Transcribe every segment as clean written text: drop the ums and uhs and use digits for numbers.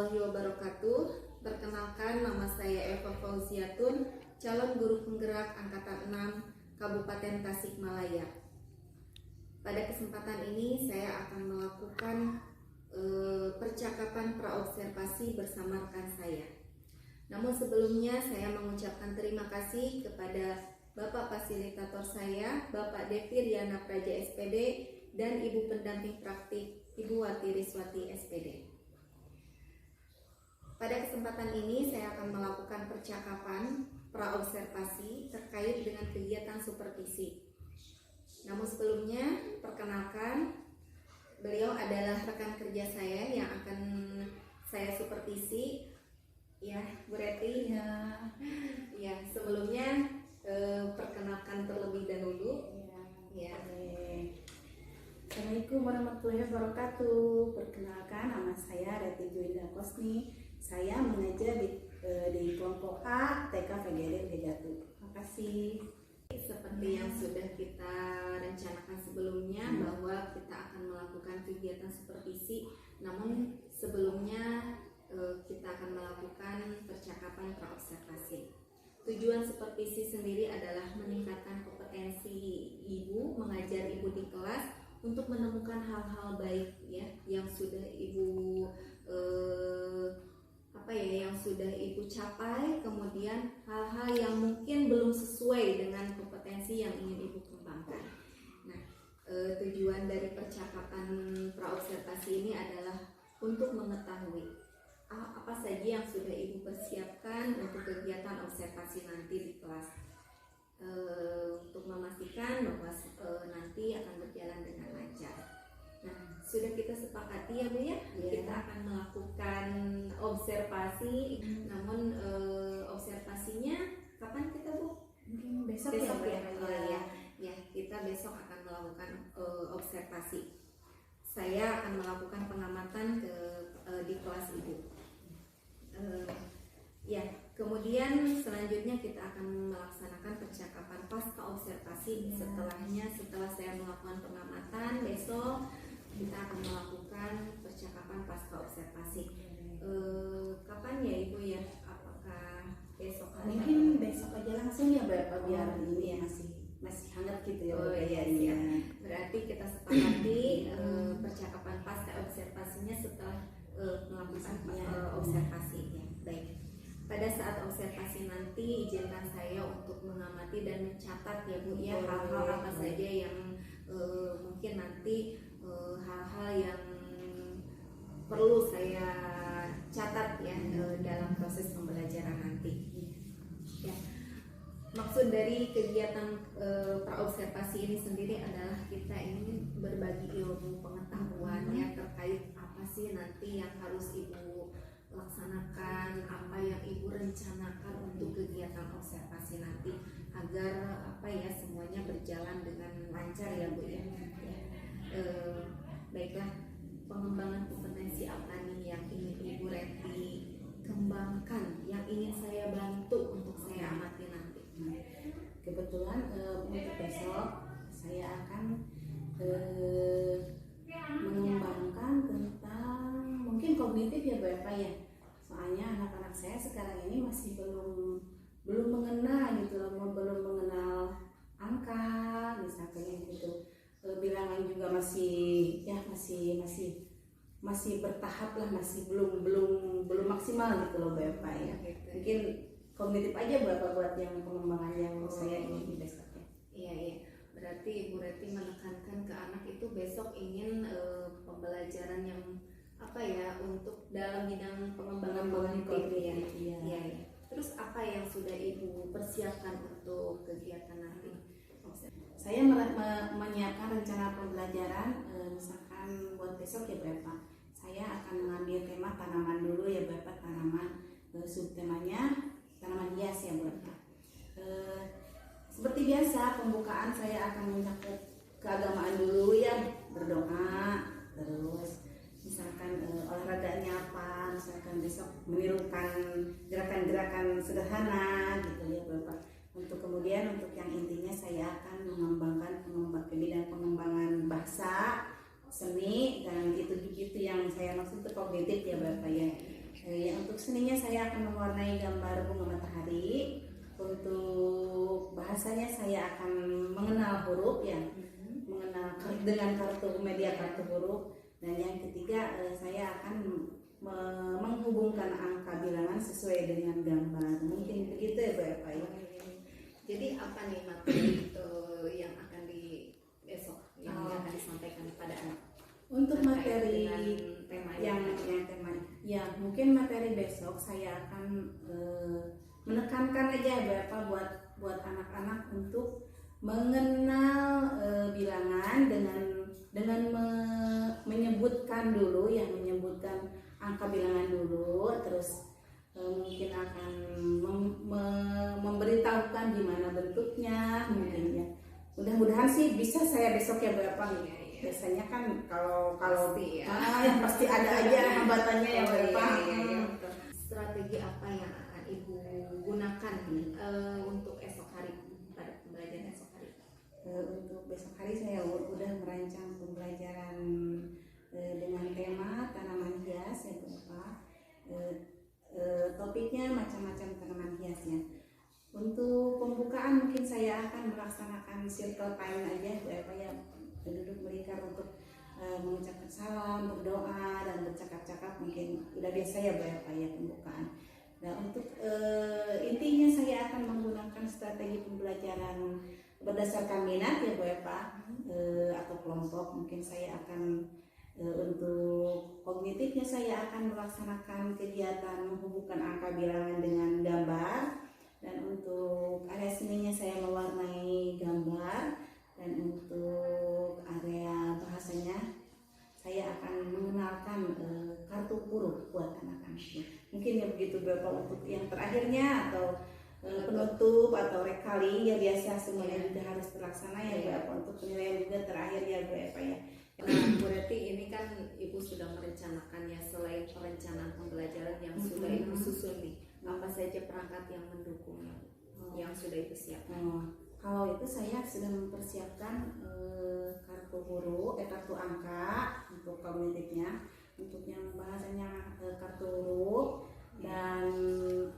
warahmatullahi wabarakatuh. Perkenalkan, nama saya Eva Fauziatun, calon guru penggerak Angkatan 6 Kabupaten Tasikmalaya. Pada kesempatan ini saya akan melakukan percakapan praobservasi bersama rekan saya. Namun sebelumnya saya mengucapkan terima kasih kepada Bapak Fasilitator saya, Bapak Devi Riana Praja SPD, dan Ibu Pendamping Praktik, Ibu Wati Riswati SPD. Pada kesempatan ini saya akan melakukan percakapan praobservasi terkait dengan kegiatan supervisi. Namun sebelumnya, perkenalkan, beliau adalah rekan kerja saya yang akan saya supervisi. Ya, Bu Reti. Ya, sebelumnya perkenalkan terlebih dahulu. Ya. Assalamualaikum warahmatullahi wabarakatuh. Perkenalkan, nama saya Reti Juwinda Kosni. Saya mengajar di kelompok A TK PGRI Ligatu. Terima kasih. Seperti yang sudah kita rencanakan sebelumnya, bahwa kita akan melakukan kegiatan supervisi. Namun sebelumnya kita akan melakukan percakapan praobservasi. Tujuan supervisi sendiri adalah meningkatkan kompetensi ibu, mengajar ibu di kelas untuk menemukan hal-hal baik ya yang sudah ibu yang sudah ibu capai, kemudian hal-hal yang mungkin belum sesuai dengan kompetensi yang ingin ibu kembangkan. Nah, tujuan dari percakapan praobservasi ini adalah untuk mengetahui apa saja yang sudah ibu persiapkan untuk kegiatan observasi nanti di kelas, untuk memastikan bahwa nanti akan berjalan dengan lancar. Nah, sudah kita sepakati ya Bu ya, kita akan melakukan observasi. Namun observasinya kapan kita Bu? Mungkin besok ya. Ya, kita besok akan melakukan observasi. Saya akan melakukan pengamatan di kelas ibu. Ya, kemudian selanjutnya kita akan melaksanakan percakapan pasca observasi. Setelah saya melakukan pengamatan, besok kita akan melakukan percakapan pasca observasi. Kapan ya Ibu ya? Apakah besok hari? Mungkin besok aja langsung ya Bapak, biar ini ya masih hangat gitu ya. Iya. Berarti kita sepakati percakapan pasca observasinya setelah melakukan observasi ya. Baik. Pada saat observasi nanti izinkan saya untuk mengamati dan mencatat ya Bu ya, hal-hal apa saja yang mungkin nanti hal-hal yang perlu saya catat ya dalam proses pembelajaran nanti. Ya. Maksud dari kegiatan praobservasi ini sendiri adalah kita ingin berbagi ilmu pengetahuan ya terkait apa sih nanti yang harus ibu laksanakan, apa yang ibu rencanakan untuk kegiatan observasi nanti, agar semuanya berjalan dengan lancar ya Bu ya. Baiklah, pengembangan kompetensi apa nih yang ingin Ibu Reti kembangkan, yang ingin saya bantu untuk saya amati nanti? Kebetulan untuk besok saya akan mengembangkan tentang mungkin kognitif ya Bapak ya. Soalnya anak-anak saya sekarang ini masih belum mengenal gitu loh, belum mengenal angka misalnya gitu. Bilangan juga masih bertahap lah, masih belum maksimal gitu loh Bapak ya. Mungkin kognitif aja Bapak buat yang pengembangan yang saya ingin di besoknya. Iya. Berarti Ibu Reti menekankan ke anak itu besok ingin pembelajaran yang untuk dalam bidang pengembangan kognitif ya. Iya. Terus apa yang sudah Ibu persiapkan untuk kegiatan nanti? Saya menyiapkan rencana pembelajaran, misalkan buat besok ya Bapak. Saya akan mengambil tema tanaman dulu ya Bapak, tanaman, subtemanya tanaman hias ya Bapak. Seperti biasa pembukaan saya akan mencakup keagamaan dulu ya, berdoa, terus misalkan olahraganya apa, misalkan besok menirukan gerakan-gerakan sederhana gitu ya Bapak. Untuk kemudian untuk yang intinya saya akan mengembangkan ke bidang pengembangan bahasa, seni, dan gitu yang saya maksud itu kognitif ya Bapak ya. saya akan mewarnai gambar bunga matahari. Untuk bahasanya saya akan mengenal huruf ya, mengenal dengan kartu media kartu huruf. Dan yang ketiga saya akan menghubungkan angka bilangan sesuai dengan gambar. Mungkin begitu ya Bu Eva ya. Jadi apa nih materi yang akan di besok yang akan disampaikan kepada anak? Untuk materi tema yang tema ya, mungkin materi besok saya akan menekankan aja Bu Eva buat anak-anak untuk mengenal bilangan dengan menyebutkan dulu ya, menyebutkan angka bilangan dulu, terus mungkin akan memberitahukan gimana bentuknya mungkin ya. Mudah-mudahan sih bisa saya besok ya Bu Eva. Biasanya kan kalau pasti ya. Yang pasti ada aja hambatannya ya Bu Eva. Strategi apa yang akan Ibu gunakan untuk esok hari pada pembelajaran esok hari? Untuk besok hari saya udah merancang pembelajaran dengan tema tanaman hias ya Bu Eva. Topiknya macam-macam tanaman hias ya. Untuk pembukaan mungkin saya akan melaksanakan circle time aja Bu Eva ya, duduk melingkar untuk mengucapkan salam, berdoa dan bercakap-cakap, mungkin udah biasa ya Bu Eva ya pembukaan. Nah untuk intinya saya akan menggunakan strategi pembelajaran berdasarkan minat ya Bu Eva, atau kelompok. Mungkin saya akan untuk kognitifnya saya akan melaksanakan kegiatan menghubungkan angka bilangan dengan gambar, dan untuk area seninya saya mewarnai gambar, dan untuk area bahasanya saya akan mengenalkan kartu huruf buat anak-anak. Mungkin ya begitu Bapak. Untuk yang terakhirnya atau penutup atau recalling ya biasa semuanya juga harus terlaksana ya Bapak. Untuk penilaian juga terakhir ya Bapak ya. Nah, berarti ini kan Ibu sudah merencanakannya, selain perencanaan pembelajaran yang sudah Ibu susun nih, apa saja perangkat yang mendukungnya yang sudah Ibu siapkan? Kalau itu saya sudah mempersiapkan kartu huruf, kartu angka untuk kognitifnya, untuk yang bahasanya kartu huruf, dan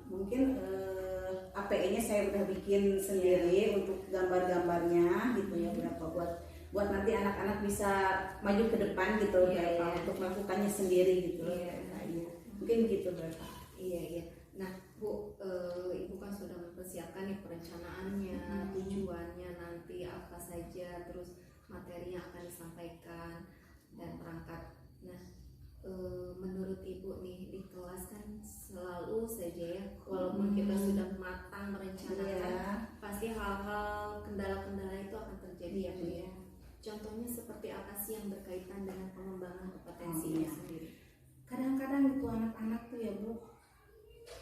mungkin APE-nya saya udah bikin sendiri untuk gambar-gambarnya gitu ya, berapa buat nanti anak-anak bisa maju ke depan gitu untuk melakukannya sendiri gitu. Mungkin gitu Bapak. Iya. Nah Bu, Ibu kan sudah mempersiapkan nih perencanaannya, tujuannya nanti apa saja, terus materi yang akan disampaikan dan perangkat. Nah menurut Ibu nih di kelas kan selalu saja ya, walaupun kita sudah matang merencanakan, pasti hal-hal kendala-kendala itu akan terjadi ya Bu ya. Contohnya seperti apa sih yang berkaitan dengan pengembangan kompetensinya sendiri? Kadang-kadang itu anak-anak tuh ya Bu,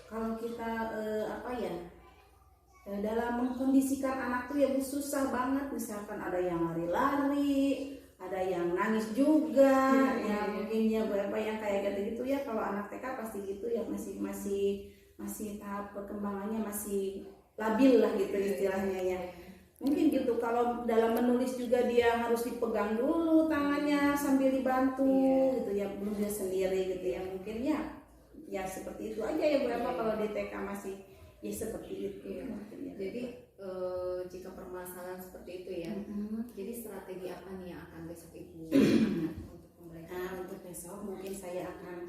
kalau kita dalam mengkondisikan anak tuh ya Bu susah banget. Misalkan ada yang lari-lari, ada yang nangis juga, mungkin ya Bu yang kayak gitu ya. Kalau anak TK pasti gitu ya, masih tahap perkembangannya masih labil lah gitu istilahnya ya. Mungkin gitu. Kalau dalam menulis juga dia harus dipegang dulu tangannya sambil dibantu gitu ya, belum dia sendiri gitu ya. Mungkin ya seperti itu aja ya Bu Eva. Kalau di TK masih ya seperti itu ya. Jadi jika permasalahan seperti itu ya, jadi strategi apa nih yang akan besok Ibu gunakan untuk pembelajaran? Untuk besok mungkin saya akan,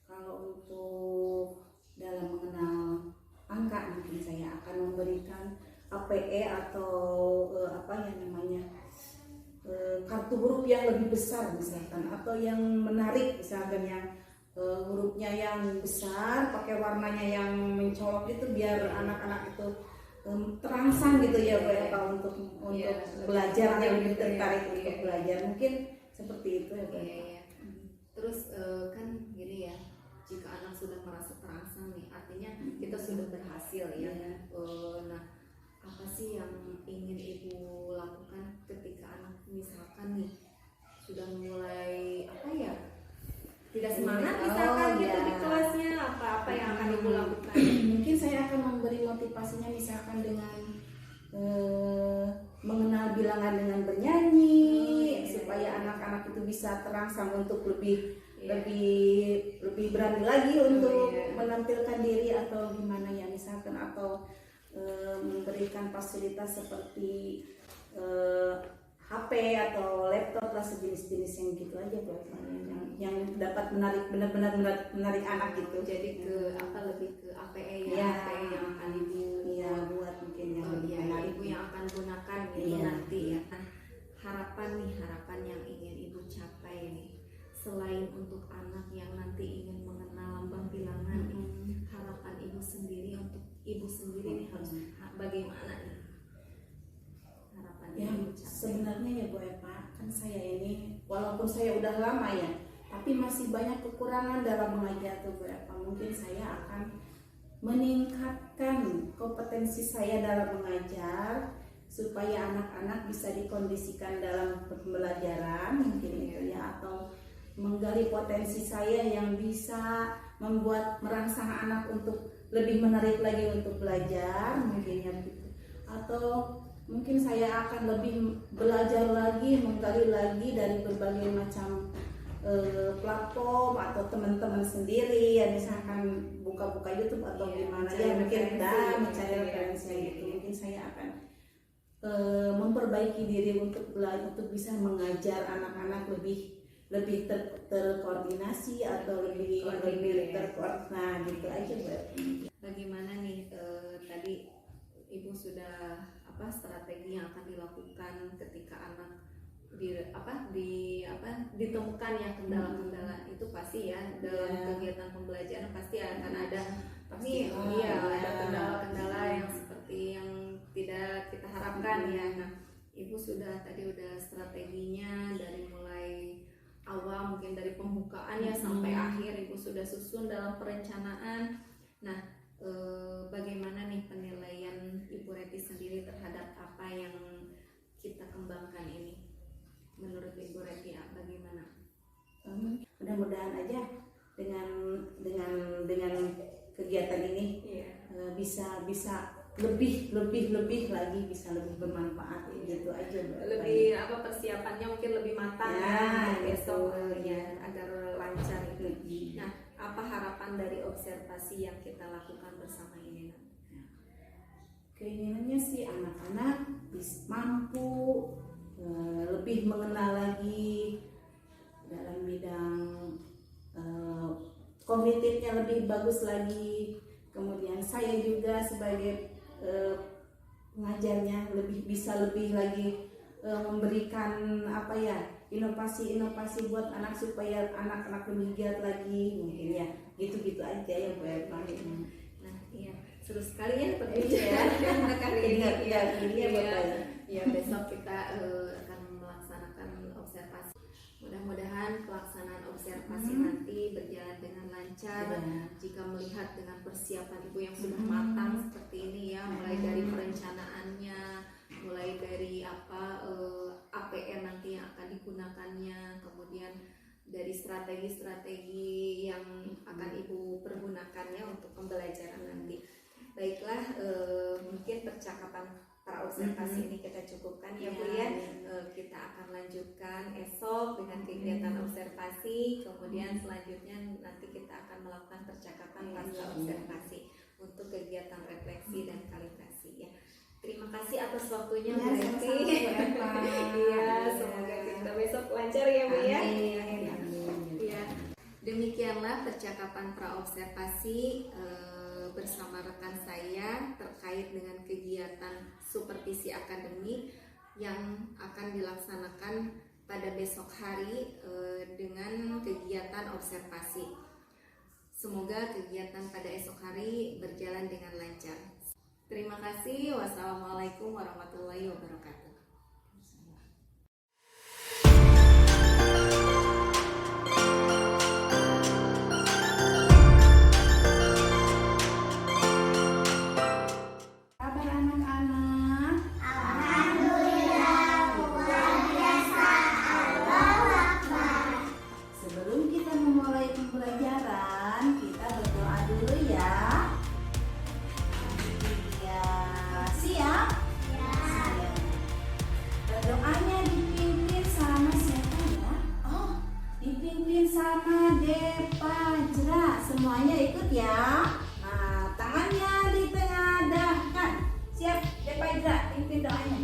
kalau untuk dalam mengenal angka, mungkin saya akan memberikan APE atau kartu huruf yang lebih besar misalkan, atau yang menarik misalkan, yang hurufnya yang besar pakai warnanya yang mencolok itu, biar anak-anak itu terangsang gitu ya Bu Eva, untuk belajar, lebih tertarik untuk belajar. Mungkin seperti itu ya Bu Eva. Terus kan gini ya, jika anak sudah merasa terangsang nih, artinya kita sudah berhasil ya. Nah apa sih yang ingin Ibu lakukan ketika anak misalkan nih sudah mulai tidak semangat misalkan gitu di kelasnya, apa yang akan Ibu lakukan? Mungkin saya akan memberi motivasinya misalkan dengan mengenal bilangan dengan bernyanyi, supaya anak-anak itu bisa terangsang untuk lebih lebih berani lagi untuk iya. menampilkan diri atau gimana ya, misalkan atau memberikan fasilitas seperti HP atau laptop lah, sejenis-jenis yang gitu aja buat yang dapat benar-benar menarik anak gitu. Jadi ke apa, lebih ke APE ya, Ya, APE yang akan ibu ya buat mungkin yang lebih ya, menarik. ibu yang akan gunakan gitu Iya. nanti ya. Nah, harapan yang ingin ibu capai nih, selain untuk anak yang nanti ingin mengenal lambang bilangan nih, harapan ibu sendiri untuk ibu sendiri nih harus bagaimana nih harapan Ya ibu capai? sebenarnya ya Bu Eva, kan saya ini walaupun saya udah lama ya, tapi masih banyak kekurangan dalam mengajar tuh Bu Eva. Mungkin saya akan meningkatkan kompetensi saya dalam mengajar supaya anak-anak bisa dikondisikan dalam pembelajaran mungkin itu ya, atau menggali potensi saya yang bisa membuat merangsang anak untuk lebih menarik lagi untuk belajar mungkin ya gitu. Atau mungkin saya akan lebih belajar lagi, menggali lagi dari berbagai macam platform atau teman-teman sendiri ya, misalkan buka-buka YouTube atau gimana ya, mungkin mencari referensi gitu. Mungkin saya akan memperbaiki diri untuk belajar, untuk bisa mengajar anak-anak lebih terkoordinasi atau lebih terkoordinasi gitu aja Bu. Bagaimana nih tadi ibu sudah apa strategi yang akan dilakukan ketika anak ditemukan ya kendala-kendala itu pasti ya dalam kegiatan pembelajaran pasti akan ada ada kendala-kendala yang seperti yang tidak kita harapkan ya. Nah, ibu sudah strateginya dari mulai awal mungkin dari pembukaan ya sampai akhir ibu sudah susun dalam perencanaan. Nah, bagaimana nih penilaian Ibu Reti sendiri terhadap apa yang kita kembangkan ini? Menurut Ibu Reti bagaimana? Mudah-mudahan aja dengan kegiatan ini bisa lebih lagi, bisa lebih bermanfaat gitu aja. Lebih persiapannya mungkin lebih matang ya besok ya agar lancar itu. Nah, apa harapan dari observasi yang kita lakukan bersama ini? Keinginannya sih anak-anak bisa mampu lebih mengenal lagi dalam bidang kognitifnya lebih bagus lagi. Kemudian saya juga sebagai pengajarnya bisa lebih lagi memberikan inovasi-inovasi buat anak supaya anak-anak lebih giat lagi mungkin ya, gitu-gitu aja ya Bu Eva. Nah, iya seru sekali ya perbincangan kali ini ya. Besok kita akan melaksanakan observasi. Mudah-mudahan pelaksanaan observasi nanti berjalan dengan lancar. Jika melihat dengan persiapan ibu yang sudah matang seperti ini ya, mulai dari perencanaannya, mulai dari APR nanti yang akan digunakannya, kemudian dari strategi-strategi yang akan ibu pergunakannya untuk pembelajaran nanti. Baiklah, mungkin percakapan para observasi ini kita cukupkan ya Bu ya. Kita akan lanjutkan esok dengan kegiatan observasi, kemudian selanjutnya nanti kita akan melakukan percakapan pasca observasi untuk kegiatan refleksi dan kalibrasi ya. Terima kasih atas waktunya Bu Reti. Iya, semoga kita besok lancar ya Bu ya. Iya. Demikianlah percakapan praobservasi bersama rekan saya terkait dengan kegiatan supervisi akademik yang akan dilaksanakan pada besok hari dengan kegiatan observasi. Semoga kegiatan pada esok hari berjalan dengan lancar. Terima kasih. Wassalamualaikum warahmatullahi wabarakatuh. ya. Nah, tangannya ditengadahkan. Siap, Depa Idra, pimpin doanya.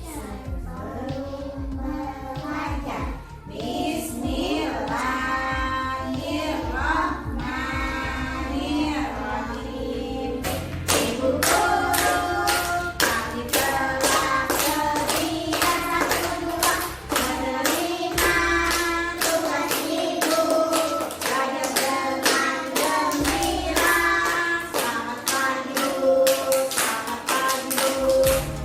Sebelum belajar, Bismillahirrahmanirrahim. Ibu guru, kami telah sedia semua menerima tugas ibu. Belajar dengan gembira. Selamat pagi Bu, selamat pagi Bu,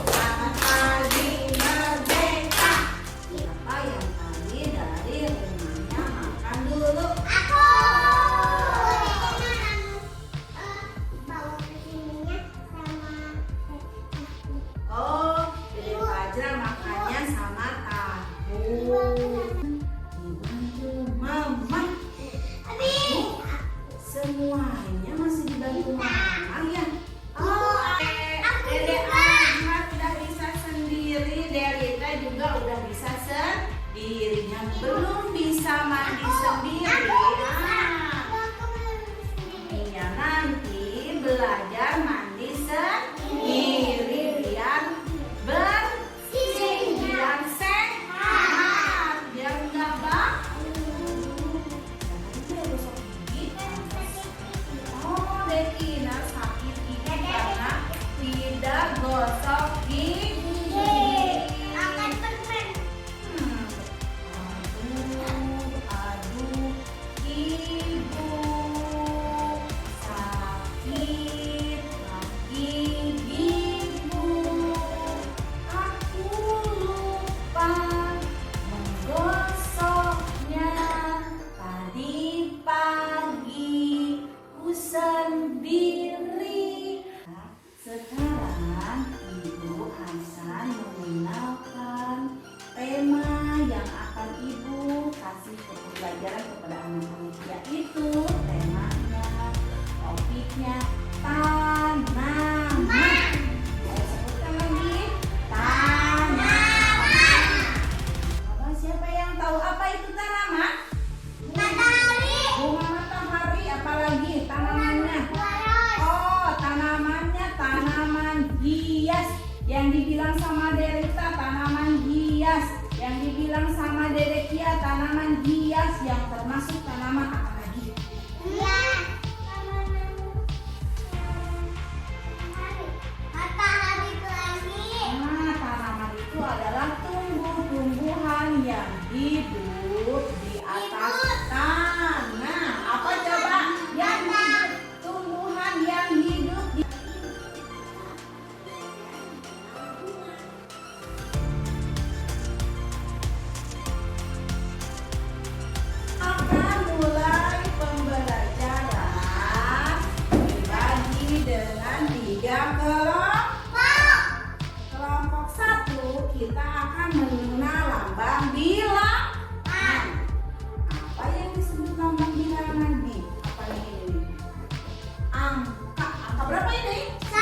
selamat pagi Merdeka. Siapa yang tadi dari rumahnya makan dulu? Aku bawa kesininya sama Oh, Dede Fajra makannya sama tahu. Dibantu Mama. Semuanya masih dibantu Mama ya. Oh, Dede Ahmad udah bisa sendiri, Delita juga udah bisa sendiri. Yang belum bisa mandi sendiri. Iya, nanti belajar mandi sendiri biar bersih, biar sehat, biar nggak bau. Oh, Dekina sakit gigi karena tidak gosok gigi. Aduh, ibu sakit lagi ibu. Aku lupa menggosoknya tadi pagi ku sendiri. Sekarang ibu akan mengenalkan tema yang akan ibu kasih pembelajaran kepada anak-anak, yaitu temanya, topiknya tanaman. Saya sebutkan lagi, tanaman. Coba siapa yang tahu apa itu tanaman? Bunga matahari, apalagi tanamannya? Oh, tanamannya tanaman hias. Yang dibilang sama Delita tanaman hias. Yang dibilang sama Dede Kia tanaman hias. Yang termasuk tanaman apa lagi? Nah, tanaman itu adalah tumbuh-tumbuhan yang hidup di atas tanah. Apa coba? Yang hidup, tumbuhan yang hidup di akan mulai pembelajaran dibagi dengan 3 kelompok. Kelompok 1 kita akan mengenal lambang bilangan. Apa yang disebut lambang bilangan nih? Apa ini? Angka. Angka berapa ini? 1.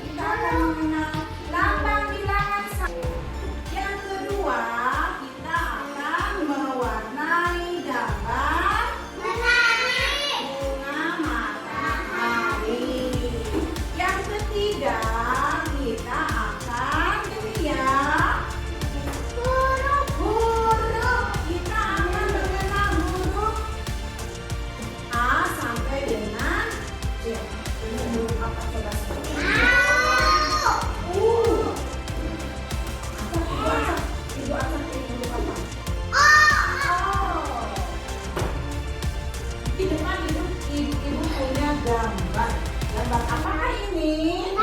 Kita akan mengenal lambang bilangan 1. Yang kedua, kita akan mewarnai gambar bunga matahari. Yang ketiga, kita akan lihat huruf. Kita akan mengenal huruf A sampai dengan Z. Ini huruf apa coba sebutkan? Ibu akan huruf apa? Oh. Di depan ibu punya gambar. Gambar apa ini?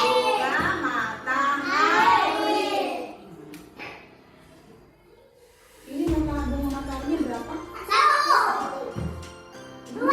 Bunga matahari. Ini bunga mataharinya berapa? 1, 2, 3,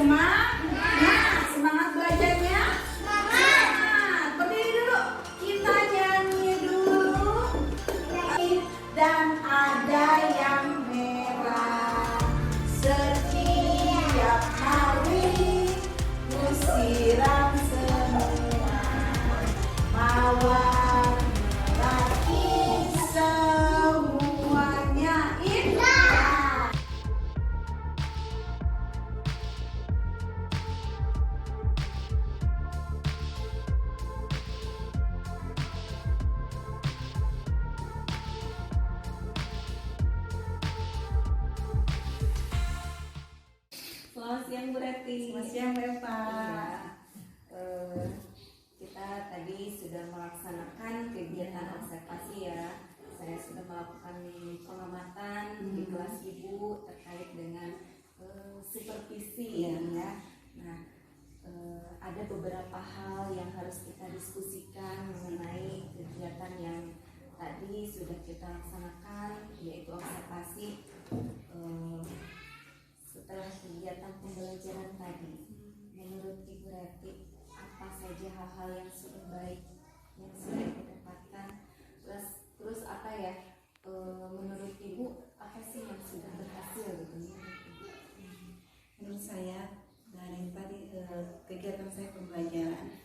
Semangat belajarnya. Semangat. Berdiri dulu. Kita nyanyi dulu. Dan ada yang merah setiap hari ku siram semua mawar merah semuanya indah. Selamat siang Bu Reti. Selamat siang Eva. Kita tadi sudah melaksanakan kegiatan observasi ya. Saya sudah melakukan pengamatan di kelas ibu terkait dengan supervisi ya. Nah, ada beberapa hal yang harus kita diskusikan mengenai kegiatan yang tadi sudah kita laksanakan, yaitu observasi. Setelah kegiatan pembelajaran tadi, menurut Ibu Reti, apa saja hal-hal yang sudah baik yang sudah didapatkan? Terus apa ya? Menurut Ibu, apa sih yang sudah berhasil gitu? Menurut saya dari tadi kegiatan saya pembelajaran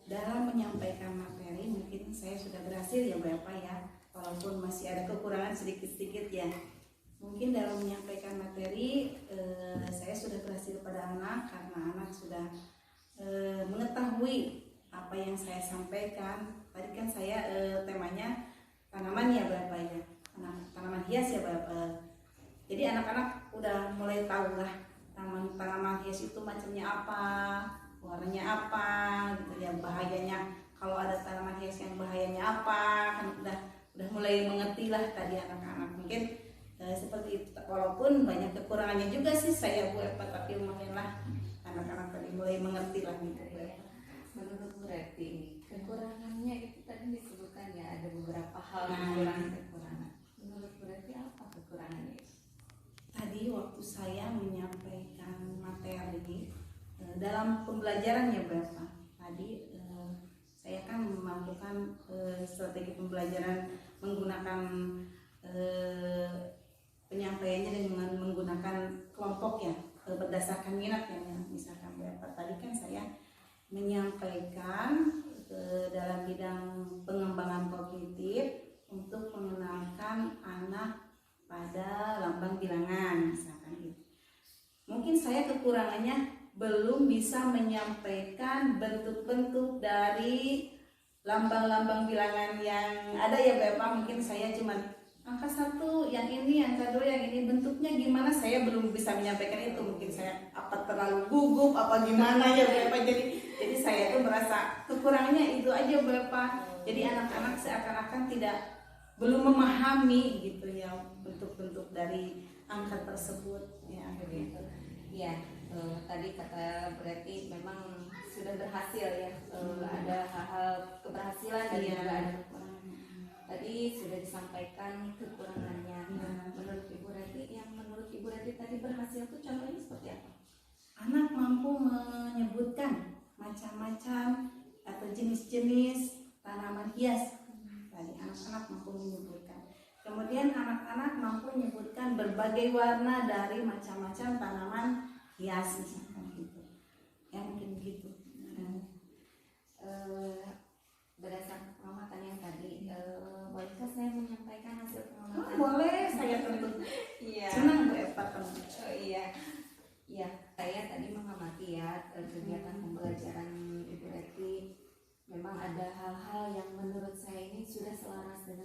dalam menyampaikan materi mungkin saya sudah berhasil ya Bapak ya, walaupun masih ada kekurangan sedikit-sedikit ya. Mungkin dalam menyampaikan materi saya sudah berhasil pada anak karena anak sudah mengetahui apa yang saya sampaikan. Tadi kan saya temanya tanaman ya Bapak ya, tanaman hias ya Bapak. Jadi anak-anak udah mulai tahu lah tanaman hias itu macamnya apa, warnanya apa, gitu ya, bahayanya kalau ada tanaman hias yang bahayanya apa, kan udah mulai mengerti lah tadi anak-anak. Mungkin seperti itu, walaupun banyak kekurangannya juga sih saya Bu Eva, tapi lumayan lah anak-anak tadi mulai mengerti lah gitu Bu Eva. Menurut Bu Reti, kekurangannya itu tadi disebutkan ya, ada beberapa hal kekurangan. Menurut Bu Reti apa kekurangannya? Tadi waktu saya menyampaikan materi dalam pembelajaran ya Bu Eva, tadi saya kan melakukan strategi pembelajaran menggunakan penyampaiannya dengan menggunakan kelompok ya, berdasarkan minat ya. Misalkan berapa tadi kan saya menyampaikan dalam bidang pengembangan kognitif untuk mengenalkan anak pada lambang bilangan misalkan gitu. Mungkin saya kekurangannya belum bisa menyampaikan bentuk-bentuk dari lambang-lambang bilangan yang ada ya Bapak. Mungkin saya cuma angka 1, yang ini, angka 2, yang ini bentuknya gimana, saya belum bisa menyampaikan itu. Mungkin saya apa terlalu gugup apa gimana ya Bapak. Jadi saya tuh merasa kekurangannya itu aja Bapak. Jadi anak-anak seakan-akan belum memahami gitu ya bentuk-bentuk dari angka tersebut ya gitu. Iya, tadi kata berarti memang sudah berhasil ya, ada hal-hal keberhasilan dan juga ada kekurangan. Tadi sudah disampaikan kekurangannya. Menurut Ibu Reti, yang menurut Ibu Reti tadi berhasil itu contohnya seperti apa? Anak mampu menyebutkan macam-macam atau jenis-jenis tanaman hias. Tadi anak-anak mampu menyebutkan. Kemudian anak-anak mampu menyebutkan berbagai warna dari macam-macam tanaman hias misalkan gitu. Ya mungkin begitu. Berdasarkan pengamatan yang tadi, bolehkah saya menyampaikan hasil pengamatan? Boleh, saya tentu Iya. senang Bu Eva. Iya, saya tadi mengamati ya kegiatan pembelajaran Ibu Reti. Memang ada hal-hal yang menurut saya ini sudah selaras dengan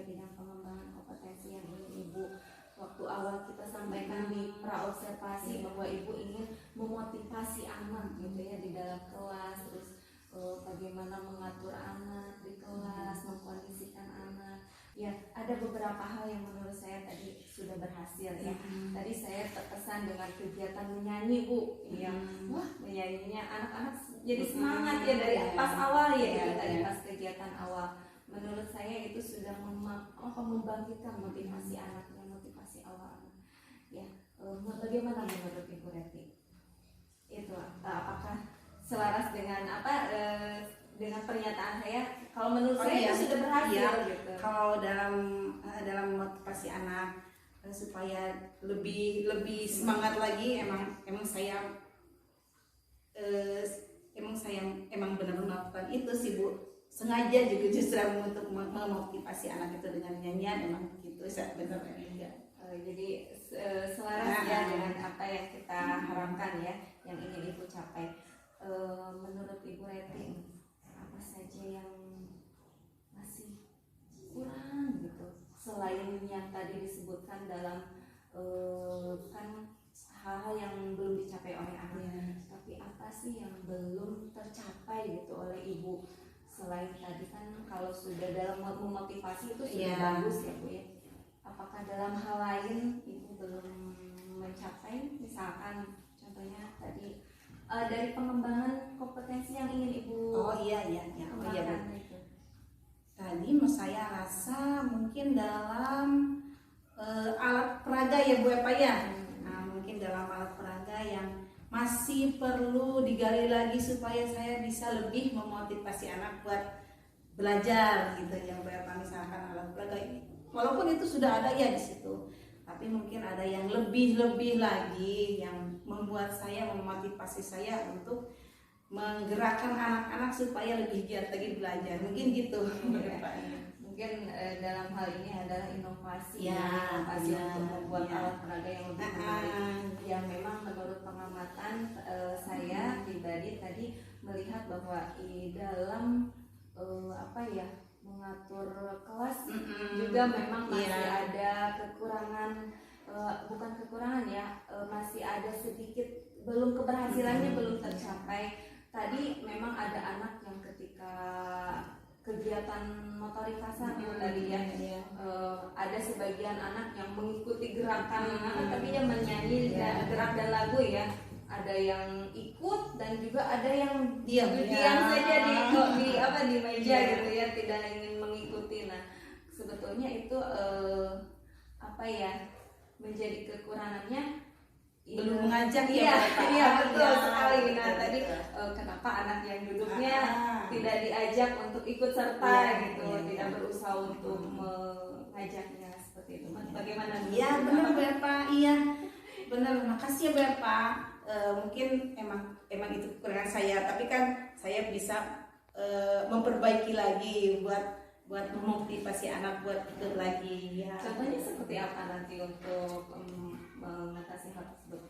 bidang pengembangan kompetensi yang ingin Ibu waktu awal kita sampaikan di pra-observasi bahwa Ibu ingin memotivasi anak gitu ya di dalam kelas, terus bagaimana mengatur anak di kelas, mengkondisikan anak. Ya, ada beberapa hal yang menurut saya tadi sudah berhasil ya. Tadi saya terkesan dengan kegiatan menyanyi Bu, yang wah menyanyinya anak-anak jadi semangat ya dari pas awal ya, gitu, tadi pas kegiatan awal. Menurut saya itu sudah membangkitkan motivasi anaknya, motivasi awal anak. Ya, bagaimana menurut Ibu Reti? selaras dengan apa dengan pernyataan saya. Kalau menurut Oh, saya iya. itu sudah berhasil Iya. gitu. Kalau dalam motivasi anak supaya lebih semangat lagi, emang saya emang benar-benar melakukan itu sih Bu, sengaja juga justru untuk memotivasi anak itu dengan nyanyian, emang gitu saya benar ya. Jadi selaras ya dengan apa yang kita harapkan ya, yang ingin Ibu capai. Menurut Ibu Reti, apa saja yang masih kurang gitu selain yang tadi disebutkan dalam kan hal-hal yang belum dicapai oleh anak, tapi apa sih yang belum tercapai gitu oleh Ibu? Selain tadi kan kalau sudah dalam memotivasi itu sudah bagus ya Bu ya. Apakah dalam hal lain Ibu belum mencapai? Misalkan contohnya tadi dari pengembangan kompetensi yang ingin Ibu kembangkan itu. Tadi saya rasa mungkin dalam alat peraga ya Bu Epa ya. Nah, mungkin dalam alat peraga yang masih perlu digali lagi supaya saya bisa lebih memotivasi anak buat belajar gitu ya Bu Epa. Misalkan alat peraga ini, walaupun itu sudah ada ya di situ, tapi mungkin ada yang lebih lagi yang membuat saya, memotivasi saya untuk menggerakkan anak-anak supaya lebih giat lagi belajar, mungkin gitu. Mungkin dalam hal ini adalah inovasi inovasi untuk membuat alat peraga yang lebih menarik. Yang memang menurut pengamatan saya pribadi tadi melihat bahwa di dalam mengatur kelas juga memang masih ada kekurangan, bukan kekurangan ya, masih ada sedikit belum keberhasilannya belum tercapai. Tadi memang ada anak yang ketika kegiatan motorik kasar tadi ya, ada sebagian anak yang mengikuti gerakan tapi dia menyanyi gerak dan lagu ya. Ada yang ikut dan juga ada yang diam saja di meja gitu ya, tidak ingin mengikuti. Nah, sebetulnya itu menjadi kekurangannya belum mengajak iya betul sekali. Nah tadi kenapa anak yang duduknya tidak diajak untuk ikut serta tidak berusaha untuk mengajaknya seperti itu. Bagaimana? Iya benar Bu Epa, iya benar. Makasih ya Bu Epa. Mungkin emang itu kekurangan saya, tapi kan saya bisa memperbaiki lagi buat memotivasi anak buat ikut lagi ya. Contohnya seperti apa nanti untuk mengatasi hal tersebut?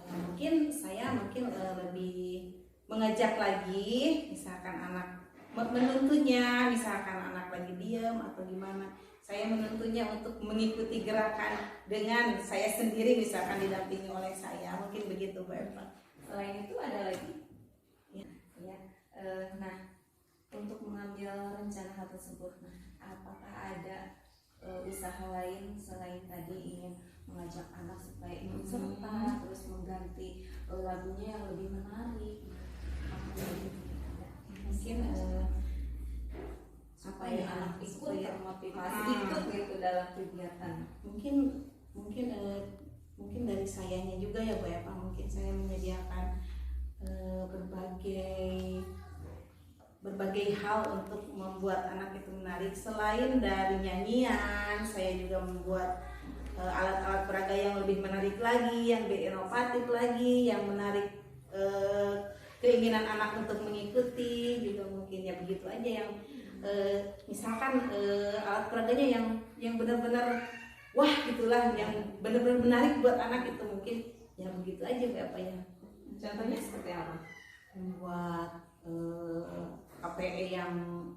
Mungkin saya lebih mengajak lagi, misalkan anak menuntunnya, misalkan anak lagi diam atau gimana, saya menuntunnya untuk mengikuti gerakan dengan saya sendiri, misalkan didampingi oleh saya, mungkin begitu Mbak Eva. Selain itu ada lagi? Ya. Nah, untuk mengambil rencana hal tersebut, apakah ada usaha lain selain tadi ingin mengajak anak supaya ikut serta, terus mengganti lagunya yang lebih menarik? Mungkin supaya anak ikut termotivasi ikut gitu dalam kegiatan. Mungkin dari sayanya juga ya Bu Eva, mungkin saya menyediakan berbagai hal untuk membuat anak itu menarik. Selain dari nyanyian, saya juga membuat alat-alat peraga yang lebih menarik lagi, yang berinovatif lagi, yang menarik keinginan anak untuk mengikuti juga. Mungkin ya begitu aja yang misalkan alat peraganya yang benar-benar wah gitulah, yang benar-benar menarik buat anak itu, mungkin ya begitu aja apa ya. Contohnya seperti apa? Membuat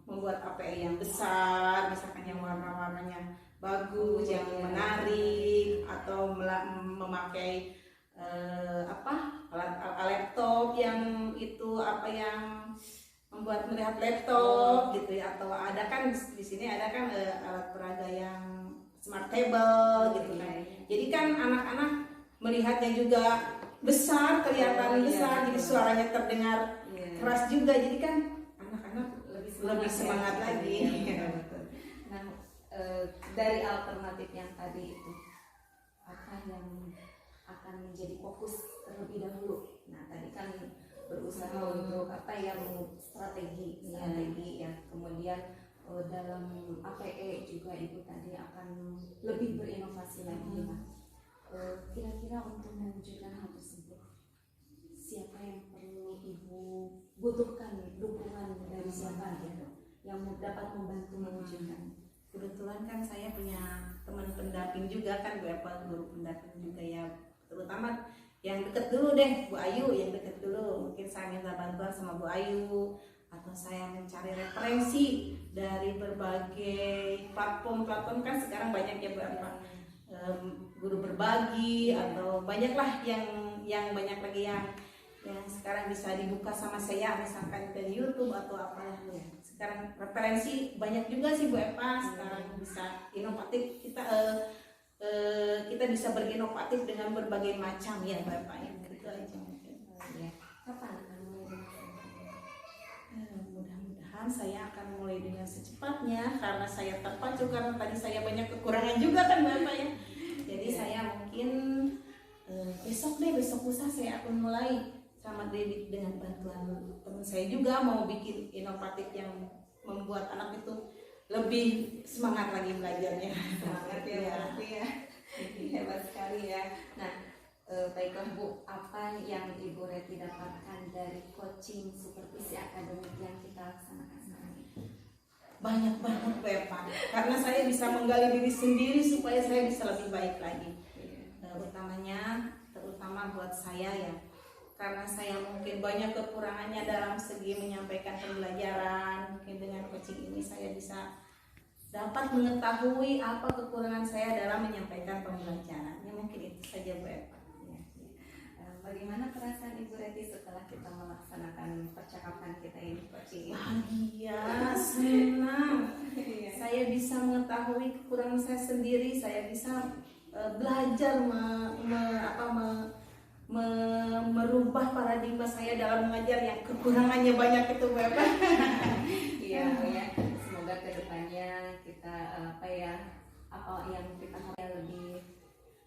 membuat APE yang besar, misalkan yang warna-warnanya bagus, yang menarik, atau memakai laptop yang itu yang membuat melihat laptop gitu ya, atau ada kan di sini ada kan alat peraga yang smart table gitu kan. Jadi kan anak-anak melihatnya juga besar, kelihatan besar, jadi suaranya terdengar keras juga, jadi kan anak-anak lebih semangat lagi. Nah, dari alternatif yang tadi itu, apa yang akan menjadi fokus terlebih dahulu? Nah, tadi kan berusaha untuk apa ya, strategi ya. Kemudian dalam APE juga Ibu tadi akan lebih berinovasi lagi Pak. Kira-kira untuk mewujudkan hal tersebut, siapa yang perlu Ibu butuhkan dukungan dari siapa gitu yang dapat membantu mewujudkan? Kebetulan kan saya punya teman pendamping juga kan, beberapa guru pendamping juga ya, terutama yang deket dulu deh, Bu Ayu yang deket dulu. Mungkin saya minta bantuan sama Bu Ayu, atau saya mencari referensi dari berbagai platform kan sekarang banyak ya beberapa guru berbagi, atau banyaklah yang banyak lagi yang sekarang bisa dibuka sama saya, misalkan dari YouTube atau apa ya. Sekarang referensi banyak juga sih Bu Eva, sekarang bisa inovatif, kita bisa berinovatif dengan berbagai macam ya Bu Eva ya. Itu aja mungkin. Ya. Kapan akan mulai? Mudah-mudahan saya akan mulai dengan secepatnya, karena saya terpacu karena tadi saya banyak kekurangan juga kan Bu Eva ya. Jadi saya mungkin besok lusa saya akan mulai sama Dedik dengan bantuan teman saya juga, mau bikin inovatif yang membuat anak itu lebih semangat lagi belajarnya. Semangat ya berarti ya. Hebat sekali ya. Nah, baiklah Bu, apa yang Ibu Reti dapatkan dari coaching supervisi akademik yang kita laksanakan sekarang ini? Banyak banget Bu Eva, karena saya bisa menggali diri sendiri supaya saya bisa lebih baik lagi. Terutama buat saya ya, karena saya mungkin banyak kekurangannya dalam segi menyampaikan pembelajaran. Mungkin dengan coaching ini saya bisa dapat mengetahui apa kekurangan saya dalam menyampaikan pembelajaran. Ya mungkin itu saja Bu Eva. Bagaimana perasaan Ibu Reti setelah kita melaksanakan percakapan kita ini coaching? Bahagia, senang. Saya bisa mengetahui kekurangan saya sendiri. Saya bisa belajar merubah paradigma saya dalam mengajar yang kekurangannya banyak itu Bu Eva. Iya ya. Semoga kedepannya kita apa yang kita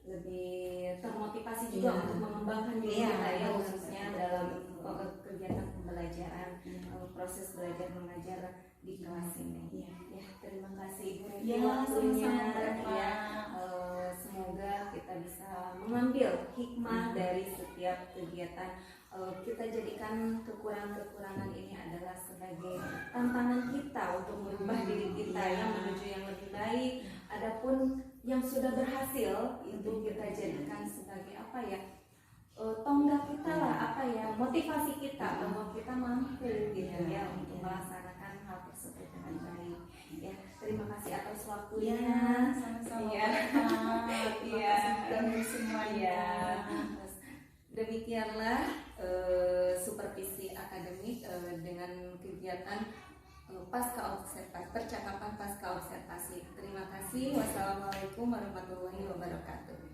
lebih termotivasi juga untuk mengembangkan diri kita ya, khususnya dalam kegiatan pembelajaran, proses belajar mengajar di kelas ini. Ya, terima kasih Ibu Reti waktunya. Ya, semoga kita bisa mengambil hikmah dari setiap kegiatan. Kita jadikan kekurangan-kekurangan ini adalah sebagai tantangan kita untuk merubah diri kita yang menuju yang lebih baik. Adapun yang sudah berhasil itu kita jadikan sebagai apa ya, tonggak kita lah, motivasi kita bahwa kita mampu gitu ya untuk melaksanakan hal tersebut dengan baik. Ya, terima kasih atas waktunya. Sama-sama. Ya. Terima kasih semuanya. Demikianlah supervisi akademik dengan kegiatan percakapan pasca observasi. Terima kasih. Wassalamualaikum warahmatullahi wabarakatuh.